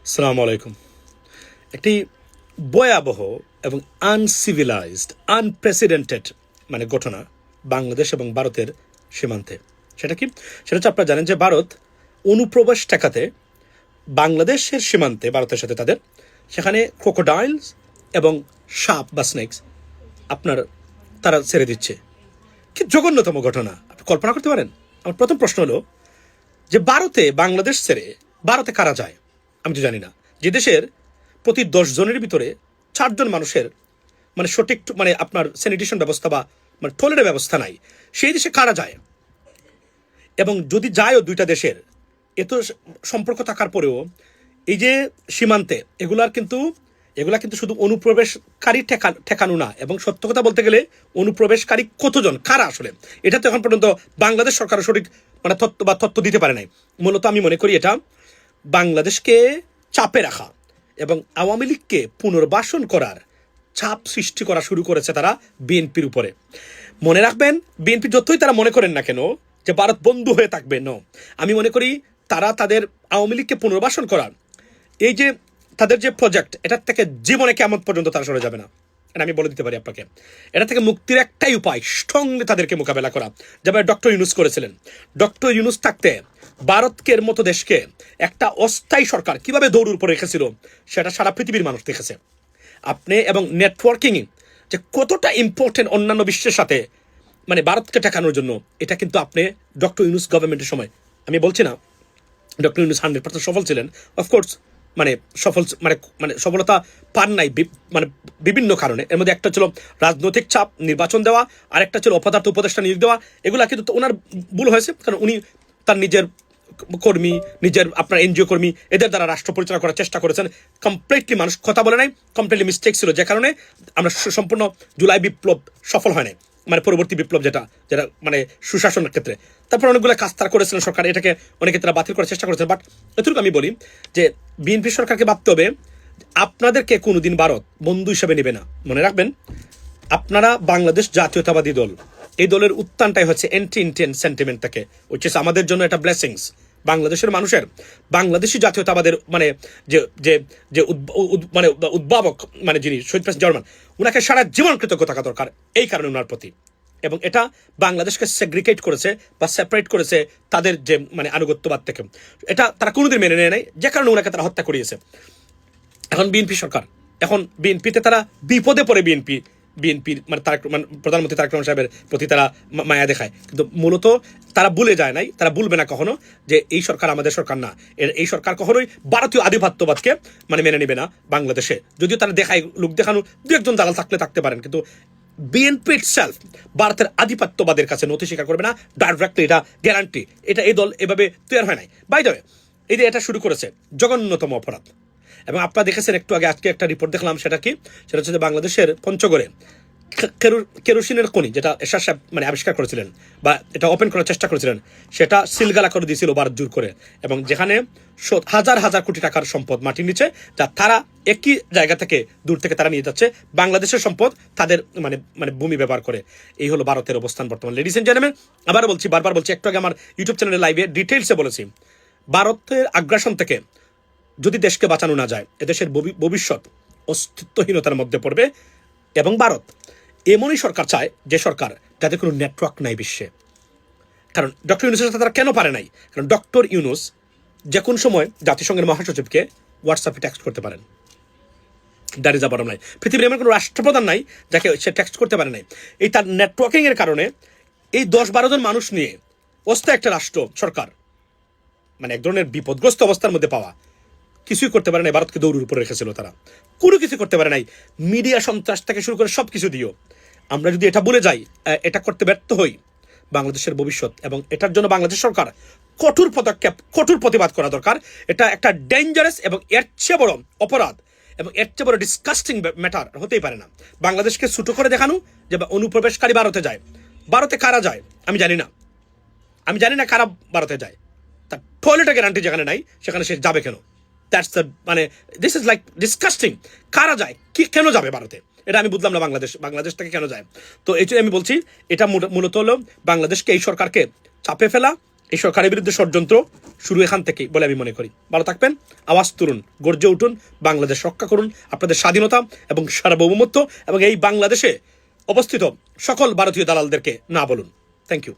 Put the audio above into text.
আসসালামু আলাইকুম। একটি ভয়াবহ এবং আনসিভিলাইজড আনপ্রেসিডেন্টেড ঘটনা বাংলাদেশ এবং ভারতের সীমান্তে। সেটা কি? সেটা হচ্ছে, আপনারা জানেন যে ভারত অনুপ্রবেশ ঠেকাতে বাংলাদেশের সীমান্তে ভারতের সাথে তাদের সেখানে ক্রোকোডাইলস এবং সাপ বা স্নেকস তারা ছেড়ে দিচ্ছে। কি জঘন্যতম ঘটনা! আপনি কল্পনা করতে পারেন? আমার প্রথম প্রশ্ন হলো যে ভারতে বাংলাদেশ ছেড়ে ভারতে কারা যায়? আমি তো জানি না। যে দেশের প্রতি 10 জনের ভিতরে 4 জন মানুষের সঠিক আপনার স্যানিটেশন ব্যবস্থা বা টয়লেটের ব্যবস্থা নাই, সেই দেশে কারা যায়? এবং যদি যায়ও দুইটা দেশের, এত সম্পর্ক থাকার পরেও এই যে সীমান্তে এগুলা কিন্তু শুধু অনুপ্রবেশকারী ঠেকানো না। এবং সত্য কথা বলতে গেলে অনুপ্রবেশকারী কতজন, কারা আসলে, এটা তো এখন পর্যন্ত বাংলাদেশ সরকার সঠিক তথ্য দিতে পারে নাই। মূলত আমি মনে করি এটা বাংলাদেশকে চাপে রাখা এবং আওয়ামী লীগকে পুনর্বাসন করার চাপ সৃষ্টি করা শুরু করেছে তারা বিএনপির উপরে। মনে রাখবেন, বিএনপি যতই তারা মনে করেন না কেন যে ভারত বন্ধু হয়ে থাকবে, আমি মনে করি তারা তাদের আওয়ামী লীগকে পুনর্বাসন করার এই যে তাদের যে প্রজেক্ট, এটার থেকে জীবনে কেমন পর্যন্ত তারা সরে যাবে না। এটা আমি বলে দিতে পারি আপনাকে। এটা থেকে মুক্তির একটাই উপায়, সঙ্গে তাদেরকে মোকাবেলা করা, যেভাবে ডক্টর ইউনূস করেছিলেন। ডক্টর ইউনূস থাকতে ভারতের মতো দেশকে একটা অস্থায়ী সরকার কিভাবে দৌড়ের উপরে রেখেছিল সেটা সারা পৃথিবীর মানুষ দেখেছে। আপনি এবং নেটওয়ার্কিং যে কতটা ইম্পর্টেন্ট অন্যান্য বিশ্বের সাথে ভারতকে ঠেকানোর জন্য, এটা কিন্তু আপনি ডক্টর ইউনূস গভর্নমেন্টের সময়, আমি বলছি না ডক্টর ইউনূস 100% সফল ছিলেন, অফকোর্স সফলতা পান নাই বিভিন্ন কারণে। এর মধ্যে একটা ছিল রাজনৈতিক চাপ, নির্বাচন দেওয়া, আর একটা ছিল অপদার্থ উপদেষ্টা নিয়োগ দেওয়া। এগুলা কিন্তু ওনার ভুল হয়েছে, কারণ উনি তার নিজের কর্মী, নিজের আপনার এনজিও কর্মী, এদের দ্বারা রাষ্ট্র পরিচালনা করার চেষ্টা করেছেন। কমপ্লিটলি মানুষ কথা বলে নাই, কমপ্লিটলি মিস্টেক ছিল, যে কারণে আমরা সম্পূর্ণ জুলাই বিপ্লব সফল হয় নাই, পরবর্তী বিপ্লব যেটা সুশাসনের ক্ষেত্রে। তারপর অনেকগুলো কাজ তারা করেছিলেন সরকার, এটাকে অনেকে তারা বাতিল করার চেষ্টা করেছেন। বাট এটুকু আমি বলি যে বিএনপি সরকারকে ভাবতে হবে, আপনাদেরকে কোনোদিন ভারত বন্ধু হিসেবে নেবে না। মনে রাখবেন, আপনারা বাংলাদেশ জাতীয়তাবাদী দল, এই দলের উত্থানটাই হচ্ছে অ্যান্টি ইন্ডিয়ান সেন্টিমেন্ট থেকে, হচ্ছে আমাদের জন্য এটা ব্লেসিংস। বাংলাদেশের মানুষের বাংলাদেশি জাতীয়তাবাদের যে যে যে উদ্ভাবক যিনি শহীদ প্রেসিডেন্ট জার্মান, উনাকে সারা জীবন কৃতজ্ঞ থাকা দরকার এই কারণে ওনার প্রতি। এবং এটা বাংলাদেশকে সেগ্রিগেট করেছে বা সেপারেট করেছে তাদের যে আনুগত্যবাদ থেকে। এটা তারা কোনোদিন মেনে নেয় নাই, যে কারণে ওনাকে তারা হত্যা করিয়েছে। এখন বিএনপি সরকার, এখন বিএনপিতে তারা বিপদে পড়ে, বিএনপির প্রধানমন্ত্রী তারেক রহমান সাহেবের প্রতি তারা মায়া দেখায়, কিন্তু মূলত তারা ভুলে যায় নাই, তারা ভুলবে না কখনো যে এই সরকার আমাদের সরকার না। এই সরকার কখনোই ভারতীয় আধিপত্যবাদকে মেনে নেবে না বাংলাদেশে। যদিও তারা দেখায়, লোক দেখানো দু একজন দালাল থাকতে পারেন, কিন্তু বিএনপি ইটসেলফ ভারতের আধিপত্যবাদের কাছে নথি স্বীকার করবে না ডাইরেক্টলি, এটা গ্যারান্টি। এটা এই দল এভাবে তৈরি হয় নাই। বাই দ্য ওয়ে, এই যে এটা শুরু করেছে জঘন্যতম অপরাধ। এবং আপনারা দেখেছেন একটু আগে, আজকে একটা রিপোর্ট দেখলাম, সেটা কি? সেটা হচ্ছে যে বাংলাদেশের পঞ্চগড়ে কেরোসিনের খনি, যেটা এরশাদ সাহেব আবিষ্কার করেছিলেন বা এটা ওপেন করার চেষ্টা করেছিলেন, সেটা সিলগালা করে দিয়েছিল ভারত জোর করে। এবং যেখানে হাজার হাজার কোটি টাকার সম্পদ মাটির নিচে, যা তারা একই জায়গা থেকে দূর থেকে তারা নিয়ে যাচ্ছে, বাংলাদেশের সম্পদ তাদের ভূমি ব্যবহার করে। এই হলো ভারতের অবস্থান বর্তমান। লেডিস এন্ড জেন্টলম্যান, আবারও বলছি, বারবার বলছি, একটু আগে আমার ইউটিউব চ্যানেলের লাইভে ডিটেইলসে বলেছি, ভারতের আগ্রাসন থেকে যদি দেশকে বাঁচানো না যায়, এদেশের ভবিষ্যৎ অস্তিত্বহীনতার মধ্যে পড়বে। এবং ভারত এমনই সরকার চায়, যে সরকার যাদের কোনো নেটওয়ার্ক নাই বিশ্বে। কারণ ডক্টর ইউনূসের সাথে তারা কেন পারে নাই? কারণ ডক্টর ইউনূস যে কোন সময় জাতিসংঘের মহাসচিবকে হোয়াটসঅ্যাপে টেক্সট করতে পারেন। That is a bottom line. পৃথিবীর এমন কোনো রাষ্ট্রপ্রধান নাই যাকে সে টেক্সট করতে পারে নাই। এই তার নেটওয়ার্কিংয়ের কারণে এই 10-12 জন মানুষ নিয়ে অস্থায়ী একটা রাষ্ট্র সরকার এক ধরনের বিপদগ্রস্ত অবস্থার মধ্যে পাওয়া, কিছুই করতে পারে নাই। ভারতকে দৌড়ের উপরে রেখেছিল তারা, কোনো কিছু করতে পারে নাই। মিডিয়া সন্ত্রাস থেকে শুরু করে সব কিছু দিও। আমরা যদি এটা বলে যাই, এটা করতে ব্যর্থ হই, বাংলাদেশের ভবিষ্যৎ, এবং এটার জন্য বাংলাদেশ সরকার কঠোর পদক্ষেপ, কঠোর প্রতিবাদ করা দরকার। এটা একটা ডেঞ্জারাস এবং এর চেয়ে বড় অপরাধ এবং এর চেয়ে বড় ডিসকাস্টিং ম্যাটার হতেই পারে না। বাংলাদেশকে ছোট করে দেখানো যে অনুপ্রবেশকারী ভারতে যায়। ভারতে কারা যায় আমি জানি না কারা ভারতে যায়। তার টয়লেটের গ্যারান্টি যেখানে নাই, সেখানে সে যাবে কেন? That's the this is like disgusting. কারা যায়, কেন যাবে ভারতে? এটা আমি বুঝলাম না, বাংলাদেশ থেকে কেন যায়? তো এই আমি বলছি, এটা মূলত হলো বাংলাদেশকে, এই সরকারকে চাপে ফেলা এই সরকারের বিরুদ্ধে ষড়যন্ত্র শুরু এখান থেকেই বলে আমি মনে করি। ভালো থাকবেন, আওয়াজ তুলুন, গর্জে উঠুন, বাংলাদেশ রক্ষা করুন, আপনাদের স্বাধীনতা এবং সার্বভৌমত্ব এবং এই বাংলাদেশে অবস্থিত সকল ভারতীয় দালালদেরকে না বলুন। Thank you.